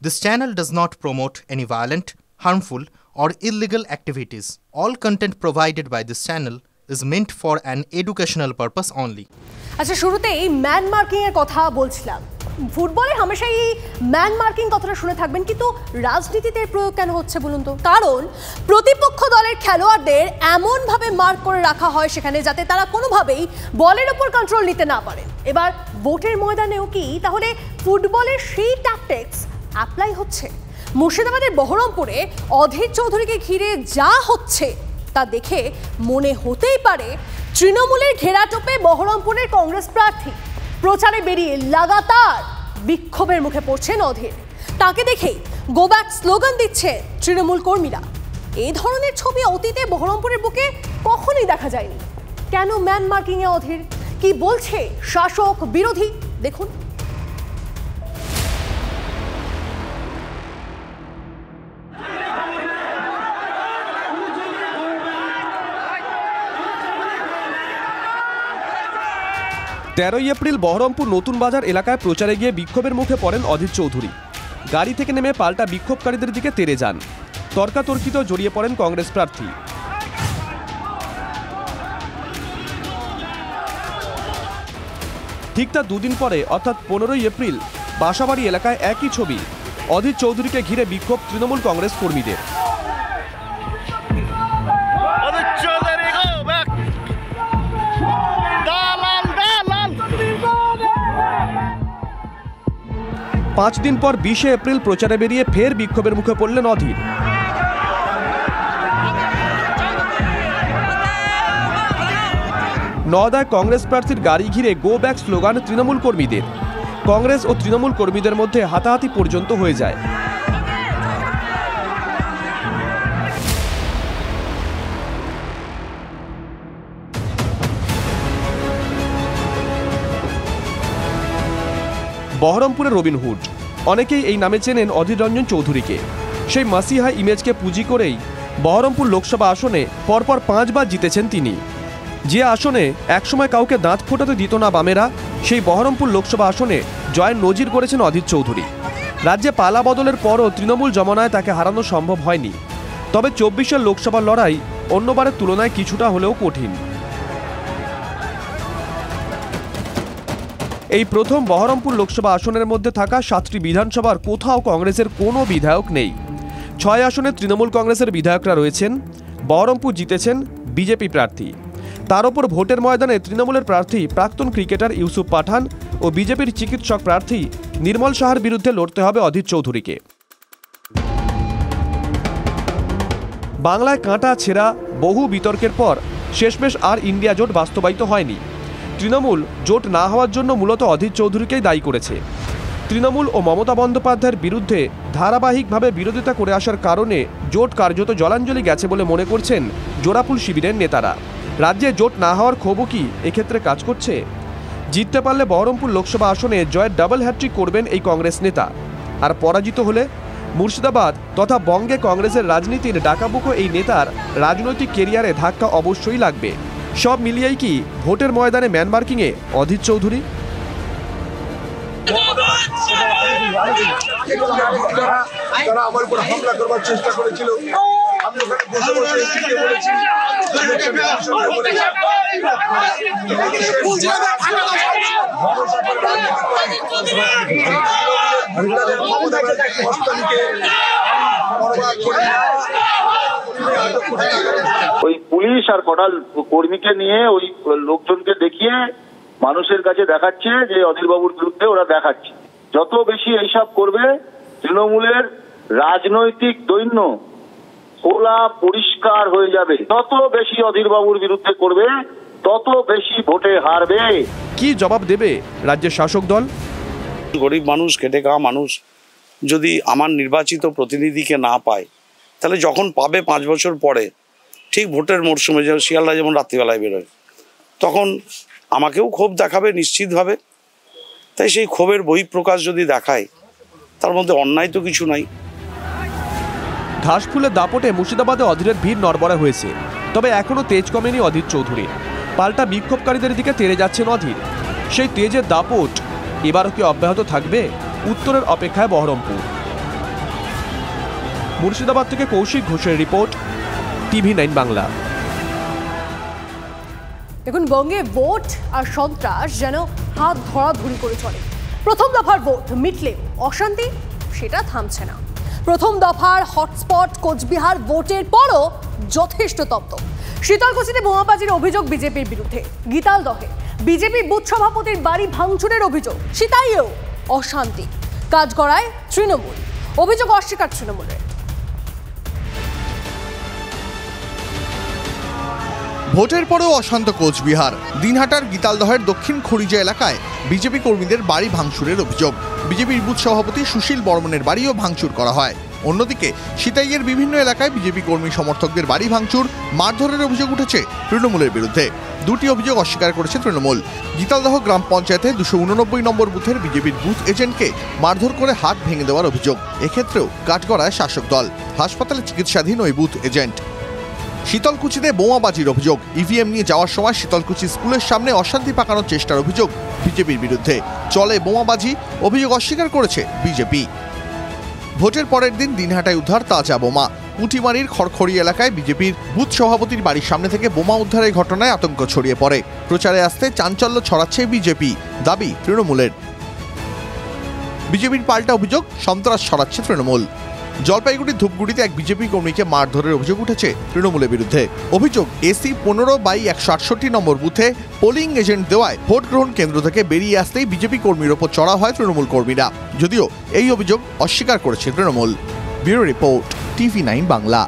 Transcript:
This channel does not promote any violent, harmful, or illegal activities. All content provided by this channel is meant for an educational purpose only. আচ্ছা, শুরুতেই man marking এর কথা বলছিলাম। ফুটবলে হামেশাই man marking কথাটা শুনে থাকবেন, কিন্তু রাজনীতিতে প্রয়োগ কেন হচ্ছে বলুন তো? কারণ প্রতিপক্ষ দলের খেলোয়াড়দের এমনভাবে মার্ক করে রাখা হয় সেখানে, যাতে তারা কোনোভাবেই বলের উপর কন্ট্রোল নিতে না পারেন। এবার ভোটের ময়দানেও কি তাহলে ফুটবলের সেই ট্যাকটিক্স অ্যাপ্লাই হচ্ছে? মুর্শিদাবাদের বহরমপুরে অধীর চৌধুরীকে ঘিরে যা হচ্ছে তা দেখে মনে হতেই পারে তৃণমূলের ঘেরাটোপে বহরমপুরের কংগ্রেস প্রার্থী প্রচারে বেরিয়ে লাগাতার বিক্ষোভের মুখে পড়ছেন অধীর। তাকে দেখেই গো ব্যাক স্লোগান দিচ্ছে তৃণমূল কর্মীরা। এই ধরনের ছবি অতীতে বহরমপুরের বুকে কখনোই দেখা যায়নি। কেন ম্যান মার্কিং এ অধীর? কি বলছে শাসক বিরোধী? দেখুন। 13 এপ্রিল বহরমপুর নতুন বাজার এলাকায় প্রচারে গিয়ে বিক্ষোভের মুখে পড়েন অধীর চৌধুরী। গাড়ি থেকে নেমে পাল্টা বিক্ষোভকারীদের দিকে তেড়ে যান। তর্কাতর্কিতেও জড়িয়ে পড়েন কংগ্রেস প্রার্থী। ঠিক তার দুদিন পরে অর্থাৎ 15 এপ্রিল বাসাবাড়ি এলাকায় একই ছবি, অধীর চৌধুরীকে ঘিরে বিক্ষোভ তৃণমূল কংগ্রেস কর্মীদের। পাঁচ দিন পর 20 এপ্রিল প্রচারে বেরিয়ে ফের বিক্ষোভের মুখে পড়লেন অধীর। নওদায় কংগ্রেস প্রার্থীর গাড়ি ঘিরে গো ব্যাক স্লোগান তৃণমূল কর্মীদের। কংগ্রেস ও তৃণমূল কর্মীদের মধ্যে হাতাহাতি পর্যন্ত হয়ে যায়। বহরমপুরের রবিনহুড, অনেকেই এই নামে চেনেন অধীর রঞ্জন চৌধুরীকে। সেই মাসিহা ইমেজকে পুঁজি করেই বহরমপুর লোকসভা আসনে পরপর 5 বার জিতেছেন তিনি। যে আসনে একসময় কাউকে দাঁত ফোটাতে দিত না বামেরা, সেই বহরমপুর লোকসভা আসনে জয়ের নজির করেছেন অধীর চৌধুরী। রাজ্যে পালা বদলের পরও তৃণমূল জমানায় তাকে হারানো সম্ভব হয়নি। তবে 24-এর লোকসভার লড়াই অন্যবারের তুলনায় কিছুটা হলেও কঠিন। এই প্রথম বহরমপুর লোকসভা আসনের মধ্যে থাকা 7টি বিধানসভার কোথাও কংগ্রেসের কোনো বিধায়ক নেই। 6 আসনে তৃণমূল কংগ্রেসের বিধায়করা রয়েছেন। বহরমপুর জিতেছেন বিজেপি প্রার্থী। তার ওপর ভোটের ময়দানে তৃণমূলের প্রার্থী প্রাক্তন ক্রিকেটার ইউসুফ পাঠান ও বিজেপির চিকিৎসক প্রার্থী নির্মল সাহার বিরুদ্ধে লড়তে হবে অধীর চৌধুরীকে। বাংলায় কাঁটা ছেঁড়া বহু বিতর্কের পর শেষমেশ আর ইন্ডিয়া জোট বাস্তবায়িত হয়নি। তৃণমূল জোট না হওয়ার জন্য মূলত অধীর চৌধুরীকেই দায়ী করেছে। তৃণমূল ও মমতা বন্দ্যোপাধ্যায়ের বিরুদ্ধে ধারাবাহিকভাবে বিরোধিতা করে আসার কারণে জোট কার্যত জলাঞ্জলি গেছে বলে মনে করছেন জোড়াফুল শিবিরের নেতারা। রাজ্যে জোট না হওয়ার ক্ষোভও কি এক্ষেত্রে কাজ করছে? জিততে পারলে বহরমপুর লোকসভা আসনে জয়ের ডাবল হ্যাট্রিক করবেন এই কংগ্রেস নেতা। আর পরাজিত হলে মুর্শিদাবাদ তথা বঙ্গে কংগ্রেসের রাজনীতির ডাকাবুকো এই নেতার রাজনৈতিক কেরিয়ারে ধাক্কা অবশ্যই লাগবে। সব মিলিয়েই কি ভোটের ময়দানে ম্যান মার্কিংয়ে অধীর চৌধুরী? তারা আমার উপর হামলা করবার চেষ্টা করেছিল। আমি ওখানে বসে বসে বলেছি ওই পুলিশ আর কটা কর্মীকে নিয়ে ওই লোকজনকে দেখিয়ে মানুষের কাছে দেখাচ্ছে যে অধীরবাবুর বিরুদ্ধে ওরা দেখাচ্ছে। যত বেশি এইসব করবে তৃণমূলের রাজনৈতিক দৈন্য খোলা পরিষ্কার হয়ে যাবে। যত বেশি অধীরবাবুর বিরুদ্ধে করবে তত বেশি ভোটে হারবে। কি জবাব দেবে রাজ্যের শাসক দল? গরিব মানুষ, খেটে খাওয়া মানুষ যদি আমার নির্বাচিত প্রতিনিধিকে না পায়, তাহলে যখন পাবে 5 বছর পরে, ঠিক ভোটের মরশুমে যেমন শিয়ালরা যেমন রাত্রিবেলায় বেরোয়, তখন আমাকেও ক্ষোভ দেখাবে নিশ্চিতভাবে। তাই সেই ক্ষোভের বহিঃপ্রকাশ যদি দেখায়, তার মধ্যে অন্যায় তো কিছু নাই। ঘাসফুলের দাপটে মুর্শিদাবাদে অধীরের ভিড় নড়বড়ে হয়েছে। তবে এখনও তেজ কমেনি অধীর চৌধুরী। পাল্টা বিক্ষোভকারীদের দিকে তেড়ে যাচ্ছেন অধীর। সেই তেজের দাপট এবারও কি অব্যাহত থাকবে? উত্তরের অপেক্ষায় বহরমপুর। মুর্শিদাবাদ থেকে কৌশিক ঘোষের রিপোর্ট, TV9 বাংলা। দেখুন, বঙ্গে ভোট আর সন্ত্রাস যেন হাত ধরাধরি করে চলে। প্রথম দফার ভোট মিটলেও অশান্তি সেটা থামছে না। প্রথম দফার হটস্পট কোচবিহার ভোটের পরও যথেষ্ট তপ্ত। শীতলকুচিতে বোমাবাজির অভিযোগ বিজেপির বিরুদ্ধে। গীতালদহে বিজেপি বুথ সভাপতির বাড়ি ভাঙচুরের অভিযোগ। সিতাইয়েও অশান্তি। কাজগড়ায় তৃণমূল, অভিযোগ অস্বীকার তৃণমূলের। ভোটের পরেও অশান্ত কোচবিহার। দিনহাটার গীতালদহের দক্ষিণ খড়িজা এলাকায় বিজেপি কর্মীদের বাড়ি ভাঙচুরের অভিযোগ। বিজেপির বুথ সভাপতি সুশীল বর্মনের বাড়িও ভাঙচুর করা হয়। অন্যদিকে সিতাইয়ের বিভিন্ন এলাকায় বিজেপি কর্মী সমর্থকদের বাড়ি ভাঙচুর, মারধরের অভিযোগ উঠেছে তৃণমূলের বিরুদ্ধে। দুটি অভিযোগ অস্বীকার করেছে তৃণমূল। গীতালদহ গ্রাম পঞ্চায়েতে 289 নম্বর বুথের বিজেপির বুথ এজেন্টকে মারধর করে হাত ভেঙে দেওয়ার অভিযোগ। এক্ষেত্রেও কাঠগড়ায় শাসক দল, হাসপাতালে চিকিৎসাধীন ওই বুথ এজেন্ট। শীতলকুচিতে বোমাবাজির অভিযোগ। ইভিএম নিয়ে যাওয়ার সময় শীতলকুচি স্কুলের সামনে অশান্তি পাকানোর চেষ্টার অভিযোগ বিজেপির বিরুদ্ধে। চলে বোমাবাজি, অভিযোগ অস্বীকার করেছে বিজেপি। ভোটের পরের দিন দিনহাটায় উদ্ধার তাজা বোমা। পুঁটিমারির খড়খড়ি এলাকায় বিজেপির বুথ সভাপতির বাড়ির সামনে থেকে বোমা উদ্ধারের ঘটনায় আতঙ্ক ছড়িয়ে পড়ে। প্রচারে আসতে চাঞ্চল্য ছড়াচ্ছে বিজেপি, দাবি তৃণমূলের। বিজেপির পাল্টা অভিযোগ, সন্ত্রাস ছড়াচ্ছে তৃণমূল। জলপাইগুড়ির ধূপগুড়িতে এক বিজেপি কর্মীকে মারধরের অভিযোগ উঠেছে তৃণমূলের বিরুদ্ধে। অভিযোগ, এসি 15/168 নম্বর বুথে পোলিং এজেন্ট দেওয়ায় ভোট গ্রহণ কেন্দ্র থেকে বেরিয়ে আসতেই বিজেপি কর্মীর ওপর চড়া হয় তৃণমূল কর্মীরা। যদিও এই অভিযোগ অস্বীকার করেছে Trinamool. Bureau report, TV9 Bangla.